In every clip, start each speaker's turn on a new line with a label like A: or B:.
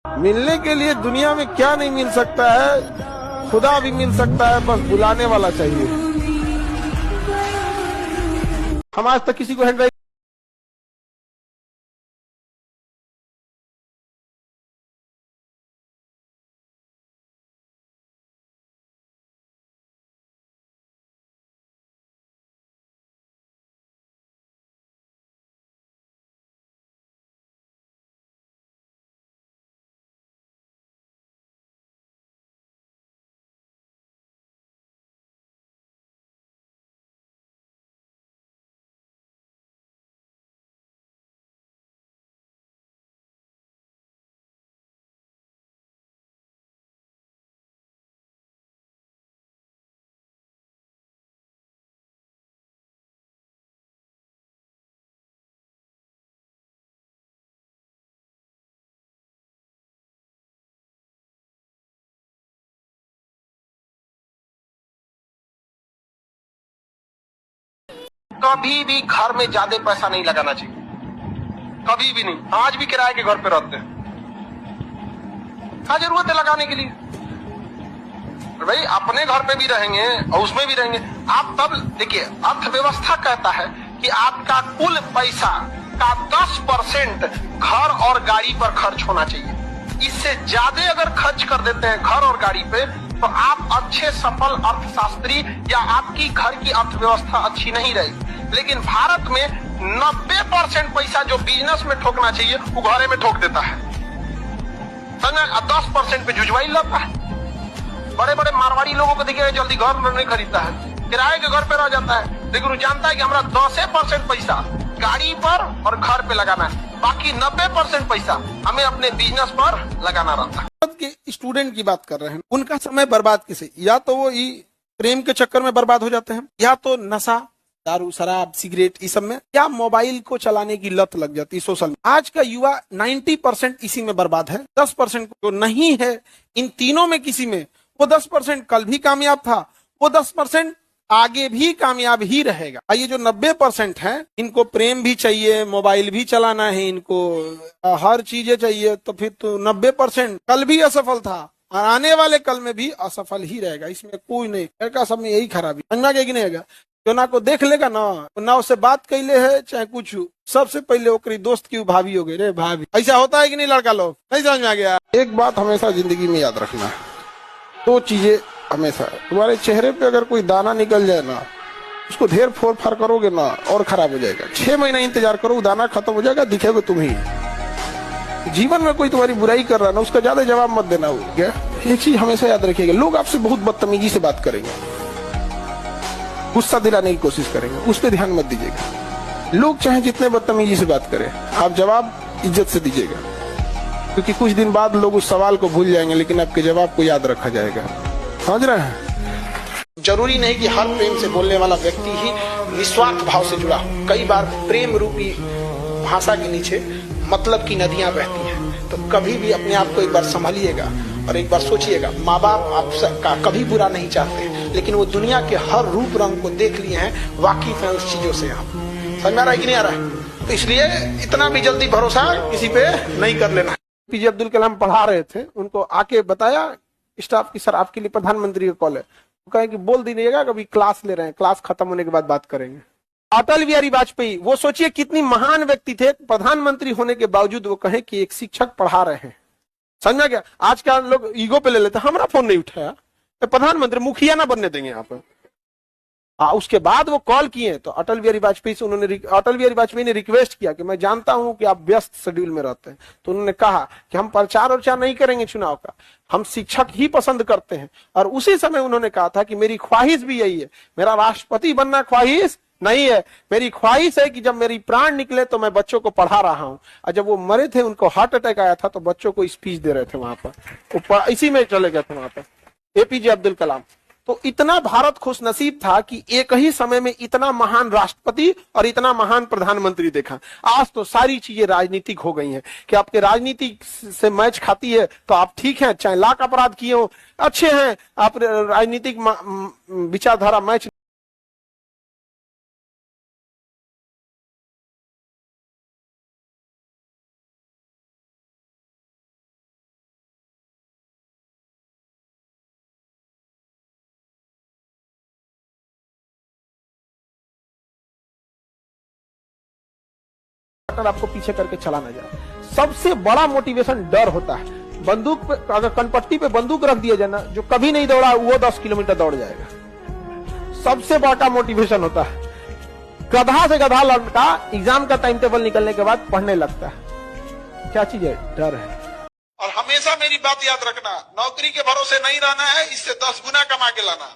A: मिलने के लिए दुनिया में क्या नहीं मिल सकता है, खुदा भी मिल सकता है, बस बुलाने वाला चाहिए। हम आज तक किसी को हैंड कभी भी घर में ज्यादा पैसा नहीं लगाना चाहिए, कभी भी नहीं। आज भी किराए के घर पे रहते हैं, क्या जरूरत है लगाने के लिए? भाई अपने घर पे भी रहेंगे और उसमें भी रहेंगे आप, तब देखिए अर्थव्यवस्था कहता है कि आपका कुल पैसा का 10% घर और गाड़ी पर खर्च होना चाहिए। इससे ज्यादा अगर खर्च कर देते हैं घर और गाड़ी पे तो आप अच्छे सफल अर्थशास्त्री या आपकी घर की अर्थव्यवस्था अच्छी नहीं रहेगी। लेकिन भारत में 90% पैसा जो बिजनेस में ठोकना चाहिए वो घरे में ठोक देता है, 10% पे जुजवाई लगता है। बड़े बड़े मारवाड़ी लोगों को देखिए जल्दी घर नहीं खरीदता है, किराए के घर पे रह जाता है, लेकिन वो जानता है कि हमारा 10% पैसा गाड़ी पर और घर पे लगाना है, बाकी 90% पैसा हमें अपने बिजनेस पर लगाना रहता है। के स्टूडेंट की बात कर रहे हैं, उनका समय बर्बाद किसे, या तो वो प्रेम के चक्कर में बर्बाद हो जाते हैं, या तो नशा दारू शराब सिगरेट इस सब में, या मोबाइल को चलाने की लत लग जाती है सोशल। आज का युवा 90% इसी में बर्बाद है, 10% जो नहीं है इन तीनों में किसी में, वो 10% कल भी कामयाब था, वो 10% आगे भी कामयाब ही रहेगा। और ये जो 90% है इनको प्रेम भी चाहिए, मोबाइल भी चलाना है, इनको हर चीजें चाहिए, तो फिर तो 90% कल भी असफल था और आने वाले कल में भी असफल ही रहेगा। इसमें कोई नहीं, लड़का सब में यही खराबी समझा कि नहीं रहेगा। जो ना को देख लेगा ना उससे बात कैले है चाहे कुछ, सबसे पहले ओकरी दोस्त की भाभी हो गई, रे भाभी। ऐसा होता है कि नहीं लड़का लोग, नहीं समझ में आ गया। एक बात हमेशा जिंदगी में याद रखना है, दो चीजें हमेशा, तुम्हारे चेहरे पे अगर कोई दाना निकल जाए ना, उसको ढेर फोड़ फाड़ करोगे ना और खराब हो जाएगा। 6 महीना इंतजार करो, दाना खत्म हो जाएगा, दिखेगा तुम ही। जीवन में कोई तुम्हारी बुराई कर रहा ना, उसका ज्यादा जवाब मत देना। क्या एक चीज हमेशा याद रखिएगा, लोग आपसे बहुत बदतमीजी से बात करेंगे, गुस्सा दिलाने की कोशिश करेंगे, उस पर ध्यान मत दीजिएगा। लोग चाहे जितने बदतमीजी से बात करें, आप जवाब इज्जत से दीजिएगा, क्योंकि कुछ दिन बाद लोग उस सवाल को भूल जाएंगे लेकिन आपके जवाब को याद रखा जाएगा। समझ रहे हैं? जरूरी नहीं कि हर प्रेम से बोलने वाला व्यक्ति ही निस्वार्थ भाव से जुड़ा हो। कई बार प्रेम रूपी भाषा के नीचे मतलब की नदियां बहती हैं, तो कभी भी अपने आप को एक बार संभालिएगा और एक बार सोचिएगा। माँ बाप आपका कभी बुरा नहीं चाहते, लेकिन वो दुनिया के हर रूप रंग को देख लिए हैं, वाकिफ है उस चीजों से। आप समझ में आ रहा है कि नहीं आ रहा है? तो इसलिए इतना भी जल्दी भरोसा किसी पे नहीं कर लेना। पीजे अब्दुल कलाम पढ़ा रहे थे, उनको आके बताया स्टाफ की, सर आपके लिए प्रधानमंत्री का कॉल है। वो कहे कि बोल दीजिएगा, कभी क्लास ले रहे हैं, क्लास खत्म होने के बाद बात करेंगे। अटल बिहारी वाजपेयी, वो सोचिए कितनी महान व्यक्ति थे, प्रधानमंत्री होने के बावजूद वो कहे कि एक शिक्षक पढ़ा रहे हैं। समझा क्या? आज का लोग ईगो पे ले लेते, हमारा फोन नहीं उठाया, तो प्रधानमंत्री मुखिया ना बनने देंगे आप। उसके बाद वो कॉल किए तो अटल बिहारी वाजपेयी ने रिक्वेस्ट किया कि मैं जानता हूं कि आप व्यस्त शेड्यूल में रहते हैं, तो उन्होंने कहा कि हम प्रचार और नहीं करेंगे चुनाव का, हम शिक्षक ही पसंद करते हैं। और उसी समय उन्होंने कहा था कि मेरी ख्वाहिश भी यही है, मेरा राष्ट्रपति बनना ख्वाहिश नहीं है, मेरी ख्वाहिश है कि जब मेरी प्राण निकले तो मैं बच्चों को पढ़ा रहा हूं। और जब वो मरे थे, उनको हार्ट अटैक आया था, तो बच्चों को स्पीच दे रहे थे वहां पर, इसी में चले गए थे वहां पर एपीजे अब्दुल कलाम। तो इतना भारत खुशनसीब था कि एक ही समय में इतना महान राष्ट्रपति और इतना महान प्रधानमंत्री देखा। आज तो सारी चीजें राजनीतिक हो गई हैं कि आपके राजनीति से मैच खाती है तो आप ठीक हैं, चाहे लाख अपराध किए हो अच्छे हैं, आप राजनीतिक विचारधारा मैच
B: पार्टनर आपको पीछे करके चला ना जाए। सबसे बड़ा मोटिवेशन डर होता है। बंदूक पे अगर कनपट्टी पे बंदूक रख दिया जाए ना, जो कभी नहीं दौड़ा वो 10 किलोमीटर दौड़ जाएगा। सबसे बड़ा मोटिवेशन होता है। गधा से गधा लड़का एग्जाम का टाइम टेबल निकलने के बाद पढ़ने लगता है। क्या चीज है? डर है।
A: और हमेशा मेरी बात याद रखना, नौकरी के भरोसे नहीं रहना है, इससे 10 गुना कमा के लाना।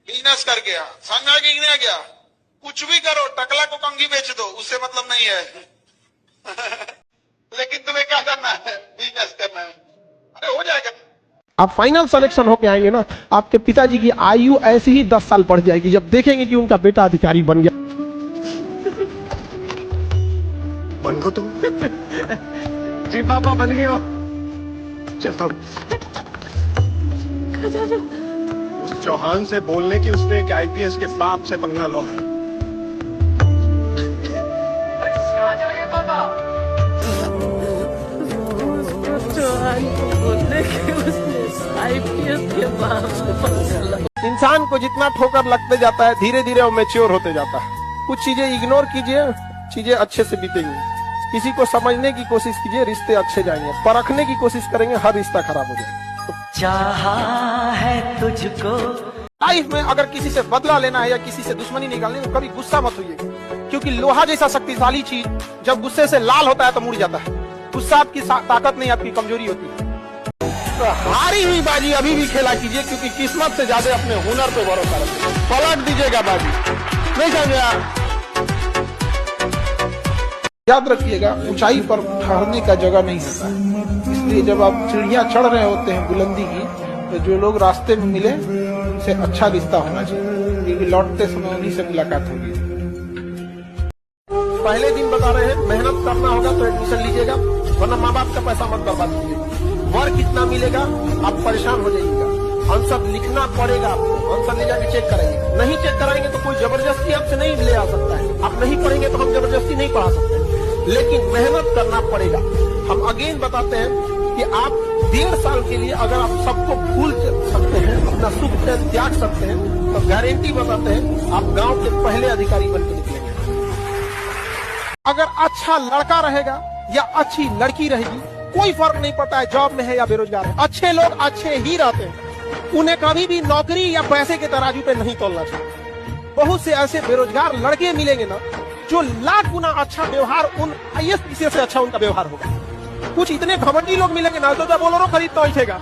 A: बिजनेस कर गया, संगा के नहीं गया, कुछ भी करो, टकला को कंघी बेच दो, उससे मतलब नहीं है। लेकिन तुम्हें क्या करना है? बिजनेस करना है। अरे हो जाएगा।
B: आप फाइनल सिलेक्शन होके आएंगे ना, आपके पिताजी की आयु ऐसे ही 10 साल बढ़ जाएगी जब देखेंगे कि उनका बेटा अधिकारी बन गया।
C: बन गो तुम? जी पापा बन गए हो। चलता हूँ। उस चौहान से बोलने की उसने एक आईपीएस के बाप से पंगा लो।
B: इंसान को जितना ठोकर लगते जाता है धीरे धीरे वो मैच्योर होते जाता है। कुछ चीजें इग्नोर कीजिए, चीजें अच्छे से बीतेंगी। किसी को समझने की कोशिश कीजिए, रिश्ते अच्छे जाएंगे। परखने की कोशिश करेंगे, हर रिश्ता खराब हो जाएगा। तो
D: चाहा है तुझको।
B: लाइफ में अगर किसी से बदला लेना है या किसी से दुश्मनी निकालनी है तो कभी गुस्सा मत होइए, क्योंकि लोहा जैसा शक्तिशाली चीज जब गुस्से से लाल होता है तो मुड़ जाता है। गुस्सा आपकी ताकत नहीं, आपकी कमजोरी होती है। तो हारी हुई बाजी अभी भी खेला कीजिए, क्योंकि किस्मत से ज्यादा अपने हुनर पे भरोसा रखिए। पलट दीजिएगा बाजी, नहीं समझे आप? याद रखिएगा, ऊंचाई पर ठहरने का जगह नहीं होता है। इसलिए जब आप सीढ़ियां चढ़ रहे होते हैं बुलंदी की, तो जो लोग रास्ते में मिले उनसे अच्छा रिश्ता होना चाहिए, क्योंकि लौटते समय उन्हीं से मुलाकात होगी। पहले दिन बता रहे हैं, मेहनत करना होगा तो एडमिशन लीजिएगा, वरना माँ बाप का पैसा मत बर्बाद कीजिएगा। वर्क कितना मिलेगा आप परेशान हो जाइएगा। आंसर लिखना पड़ेगा आपको, आंसर ले जाके चेक कराइए। नहीं चेक कराएंगे तो कोई जबरदस्ती आपसे नहीं ले आ सकता है। आप नहीं पढ़ेंगे तो हम जबरदस्ती नहीं पढ़ा सकते, लेकिन मेहनत करना पड़ेगा। हम अगेन बताते हैं कि आप 1.5 साल के लिए अगर आप सबको भूल सकते हैं, अपना सुख त्याग सकते हैं, तो गारंटी बताते हैं आप गांव के पहले अधिकारी बन के निकलेंगे। अगर अच्छा लड़का रहेगा या अच्छी लड़की रहेगी, कोई फर्क नहीं पड़ता है जॉब में है या बेरोजगार है। अच्छे लोग अच्छे ही रहते हैं। उन्हें कभी भी नौकरी या पैसे के तराजू पे नहीं तोलना चाहिए। बहुत से ऐसे बेरोजगार लड़के मिलेंगे ना, जो लाख गुना अच्छा व्यवहार उन IAS से अच्छा उनका व्यवहार होगा। कुछ इतने घमंडी लोग मिलेंगे ना, तो बोलेरो खरीदता उठेगा।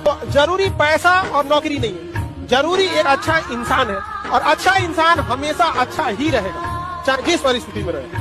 B: तो जरूरी पैसा और नौकरी नहीं है, जरूरी एक अच्छा इंसान है। और अच्छा इंसान हमेशा अच्छा ही रहेगा, चाहे जिस परिस्थिति में रहे।